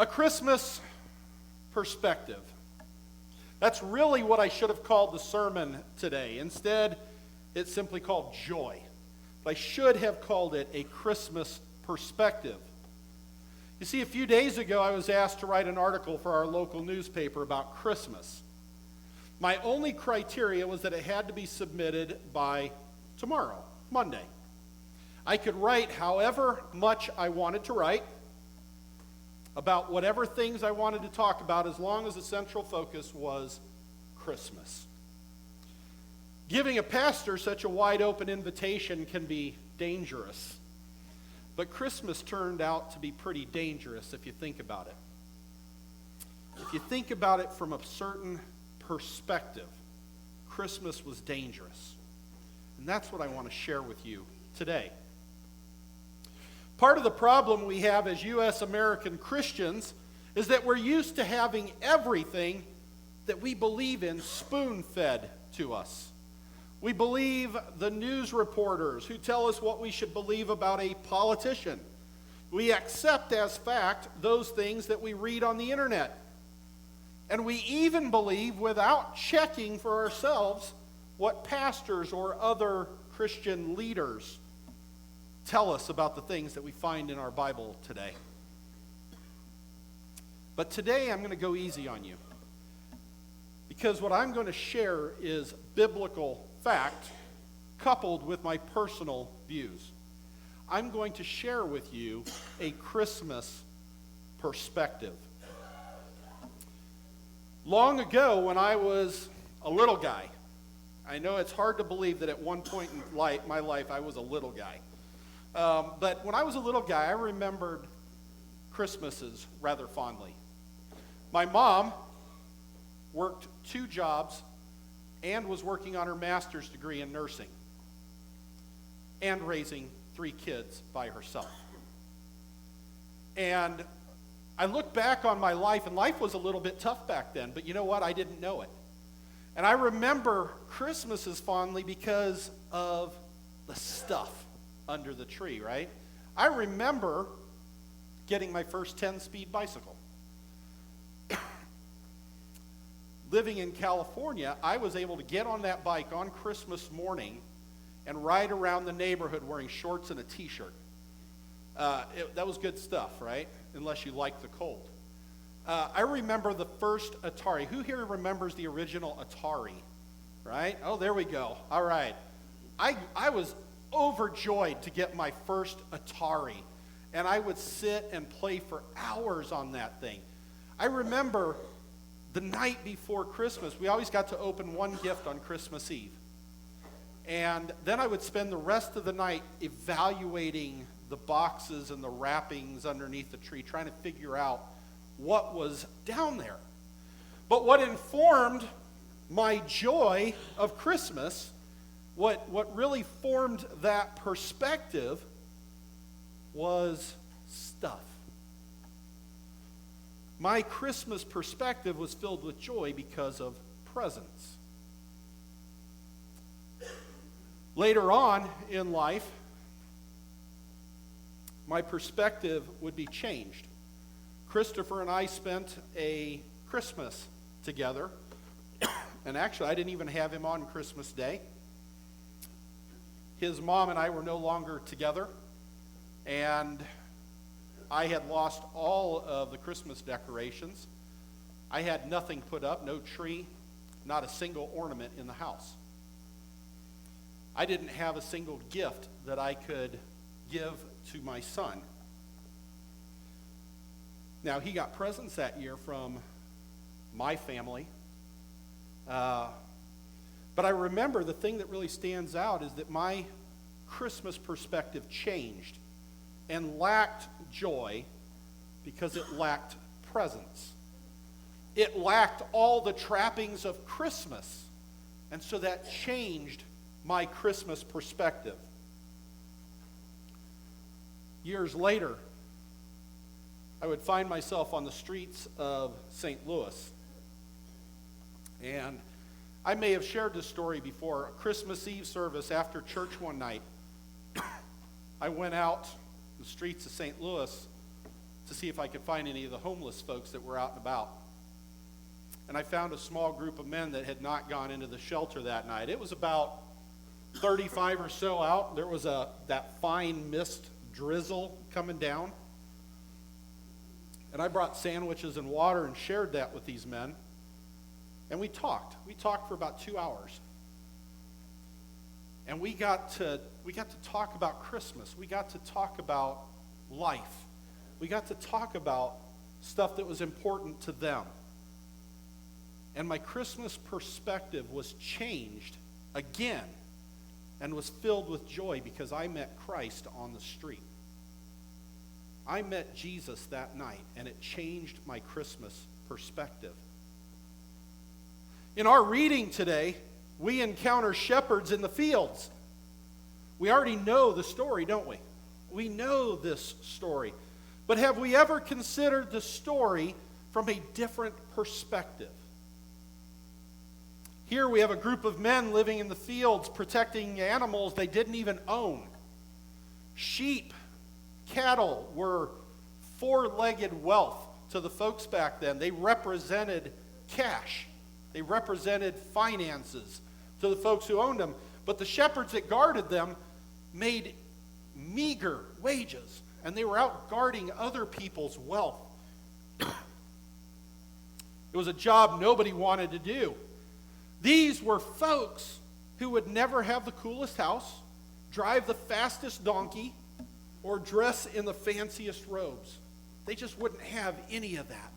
A Christmas perspective. That's really what I should have called the sermon today. Instead, it's simply called joy. But I should have called it a Christmas perspective. You see, a few days ago, I was asked to write an article for our local newspaper about Christmas. My only criteria was that it had to be submitted by tomorrow, Monday. I could write however much I wanted to write about whatever things I wanted to talk about, as long as the central focus was Christmas. Giving a pastor such a wide open invitation can be dangerous. But Christmas turned out to be pretty dangerous if you think about it. If you think about it from a certain perspective, Christmas was dangerous. And that's what I want to share with you today. Part of the problem we have as U.S. American Christians is that we're used to having everything that we believe in spoon-fed to us. We believe the news reporters who tell us what we should believe about a politician. We accept as fact those things that we read on the internet. And we even believe, without checking for ourselves, what pastors or other Christian leaders tell us about the things that we find in our Bible today. But today I'm going to go easy on you, because what I'm going to share is biblical fact coupled with my personal views. I'm going to share with you a Christmas perspective. Long ago, when I was a little guy, I know it's hard to believe that at one point in my life I was a little guy. But when I was a little guy, I remembered Christmases rather fondly. My mom worked 2 jobs and was working on her master's degree in nursing and raising 3 kids by herself. And I look back on my life, and life was a little bit tough back then, but you know what? I didn't know it. And I remember Christmases fondly because of the stuff under the tree, right? I remember getting my first 10-speed bicycle. Living in California, I was able to get on that bike on Christmas morning and ride around the neighborhood wearing shorts and a t-shirt. That was good stuff, right? Unless you like the cold. I remember the first Atari. Who here remembers the original Atari? Right? Oh, there we go. All right. I was overjoyed to get my first Atari, and I would sit and play for hours on that thing. I remember the night before Christmas, we always got to open one gift on Christmas Eve. And then I would spend the rest of the night evaluating the boxes and the wrappings underneath the tree, trying to figure out what was down there. But what informed my joy of Christmas, what really formed that perspective, was stuff. My Christmas perspective was filled with joy because of presents. Later on in life, my perspective would be changed. Christopher and I spent a Christmas together, and actually I didn't even have him on Christmas Day. His mom and I were no longer together, and I had lost all of the Christmas decorations. I had nothing put up, no tree, not a single ornament in the house. I didn't have a single gift that I could give to my son. Now, he got presents that year from my family. But I remember the thing that really stands out is that my Christmas perspective changed and lacked joy because it lacked presents. It lacked all the trappings of Christmas. And so that changed my Christmas perspective. Years later, I would find myself on the streets of St. Louis. And I may have shared this story before. A Christmas Eve service after church one night, I went out the streets of St. Louis to see if I could find any of the homeless folks that were out and about. And I found a small group of men that had not gone into the shelter that night. It was about 35 or so out. There was that fine mist drizzle coming down. And I brought sandwiches and water and shared that with these men. And we talked. We talked for about 2 hours. And we got to talk about Christmas. We got to talk about life. We got to talk about stuff that was important to them. And my Christmas perspective was changed again and was filled with joy because I met Christ on the street. I met Jesus that night, and it changed my Christmas perspective. In our reading today, we encounter shepherds in the fields. We already know the story, don't we? We know this story. But have we ever considered the story from a different perspective? Here we have a group of men living in the fields protecting animals they didn't even own. Sheep, cattle were four-legged wealth to the folks back then. They represented cash. They represented finances to the folks who owned them. But the shepherds that guarded them made meager wages, and they were out guarding other people's wealth. It was a job nobody wanted to do. These were folks who would never have the coolest house, drive the fastest donkey, or dress in the fanciest robes. They just wouldn't have any of that.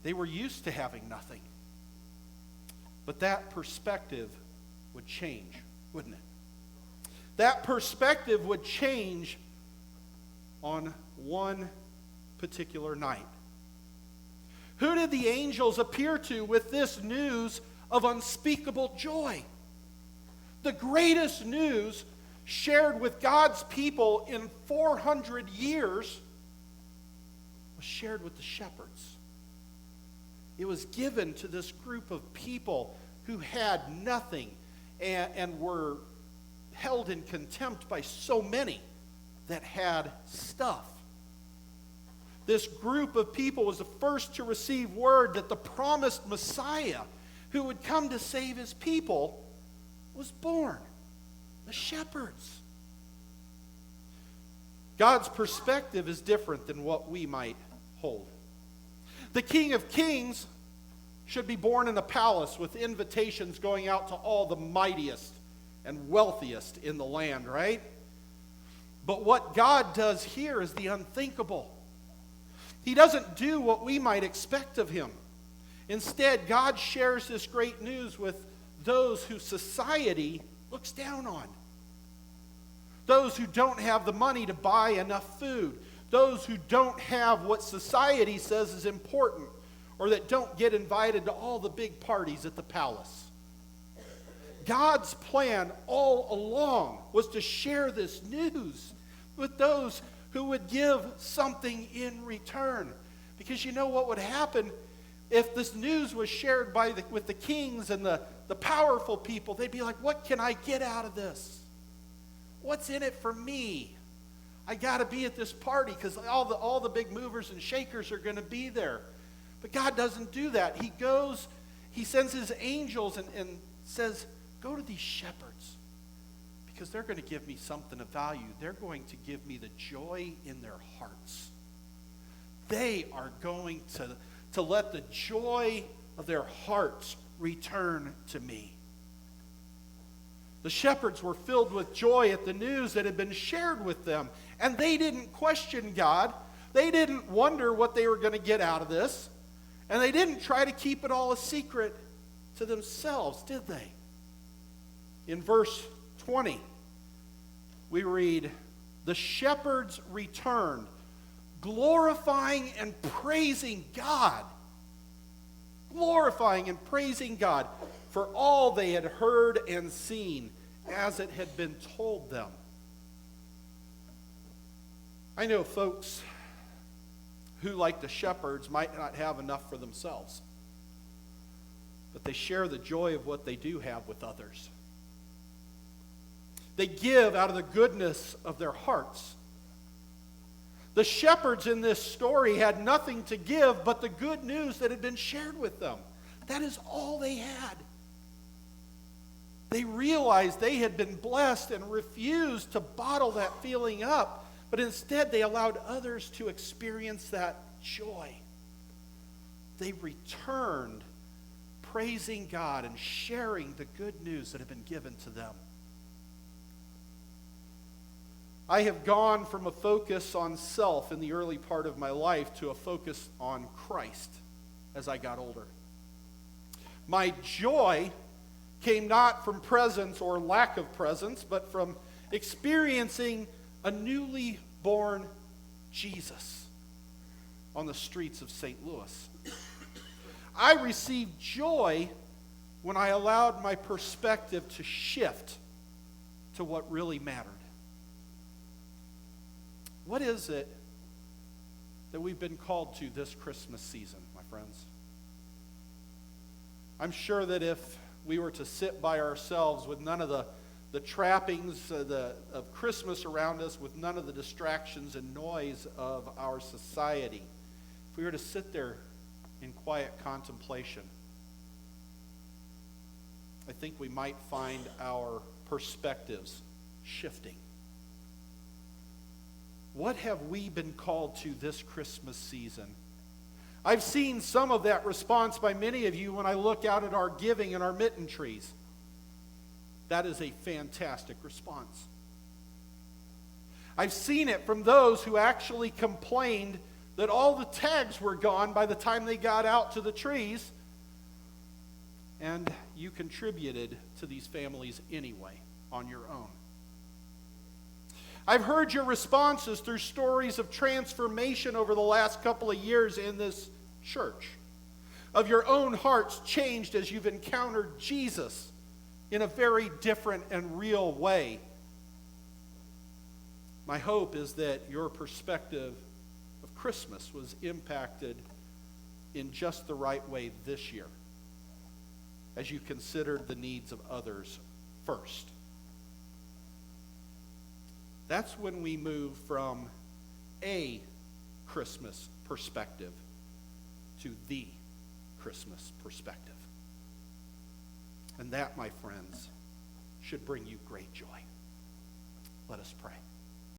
They were used to having nothing. But that perspective would change, wouldn't it? That perspective would change on one particular night. Who did the angels appear to with this news of unspeakable joy? The greatest news shared with God's people in 400 years was shared with the shepherds. It was given to this group of people who had nothing and were held in contempt by so many that had stuff. This group of people was the first to receive word that the promised Messiah, who would come to save his people, was born. The shepherds. God's perspective is different than what we might hold. The King of Kings should be born in a palace with invitations going out to all the mightiest and wealthiest in the land, right? But what God does here is the unthinkable. He doesn't do what we might expect of him. Instead, God shares this great news with those who society looks down on. Those who don't have the money to buy enough food. Those who don't have what society says is important, or that don't get invited to all the big parties at the palace. God's plan all along was to share this news with those who would give something in return. Because you know what would happen if this news was shared with the kings and the powerful people? They'd be like, what can I get out of this? What's in it for me? I got to be at this party because all the big movers and shakers are going to be there. But God doesn't do that. He sends his angels and says, go to these shepherds because they're going to give me something of value. They're going to give me the joy in their hearts. They are going to let the joy of their hearts return to me. The shepherds were filled with joy at the news that had been shared with them, and they didn't question God. They didn't wonder what they were going to get out of this, and they didn't try to keep it all a secret to themselves, did they? In verse 20, we read, the shepherds returned, glorifying and praising God. Glorifying and praising God for all they had heard and seen as it had been told them. I know folks who, like the shepherds, might not have enough for themselves, but they share the joy of what they do have with others. They give out of the goodness of their hearts. The shepherds in this story had nothing to give but the good news that had been shared with them. That is all they had. They realized they had been blessed and refused to bottle that feeling up, but instead they allowed others to experience that joy. They returned praising God and sharing the good news that had been given to them. I have gone from a focus on self in the early part of my life to a focus on Christ as I got older. My joy came not from presence or lack of presence, but from experiencing a newly born Jesus on the streets of St. Louis. I received joy when I allowed my perspective to shift to what really mattered. What is it that we've been called to this Christmas season, my friends? I'm sure that if we were to sit by ourselves with none of the trappings of Christmas around us, with none of the distractions and noise of our society, if we were to sit there in quiet contemplation, I think we might find our perspectives shifting. What have we been called to this Christmas season? I've seen some of that response by many of you when I look out at our giving and our mitten trees. That is a fantastic response. I've seen it from those who actually complained that all the tags were gone by the time they got out to the trees, and you contributed to these families anyway on your own. I've heard your responses through stories of transformation over the last couple of years in this church, of your own hearts changed as you've encountered Jesus in a very different and real way. My hope is that your perspective of Christmas was impacted in just the right way this year, as you considered the needs of others first. That's when we move from a Christmas perspective to the Christmas perspective. And that, my friends, should bring you great joy. Let us pray.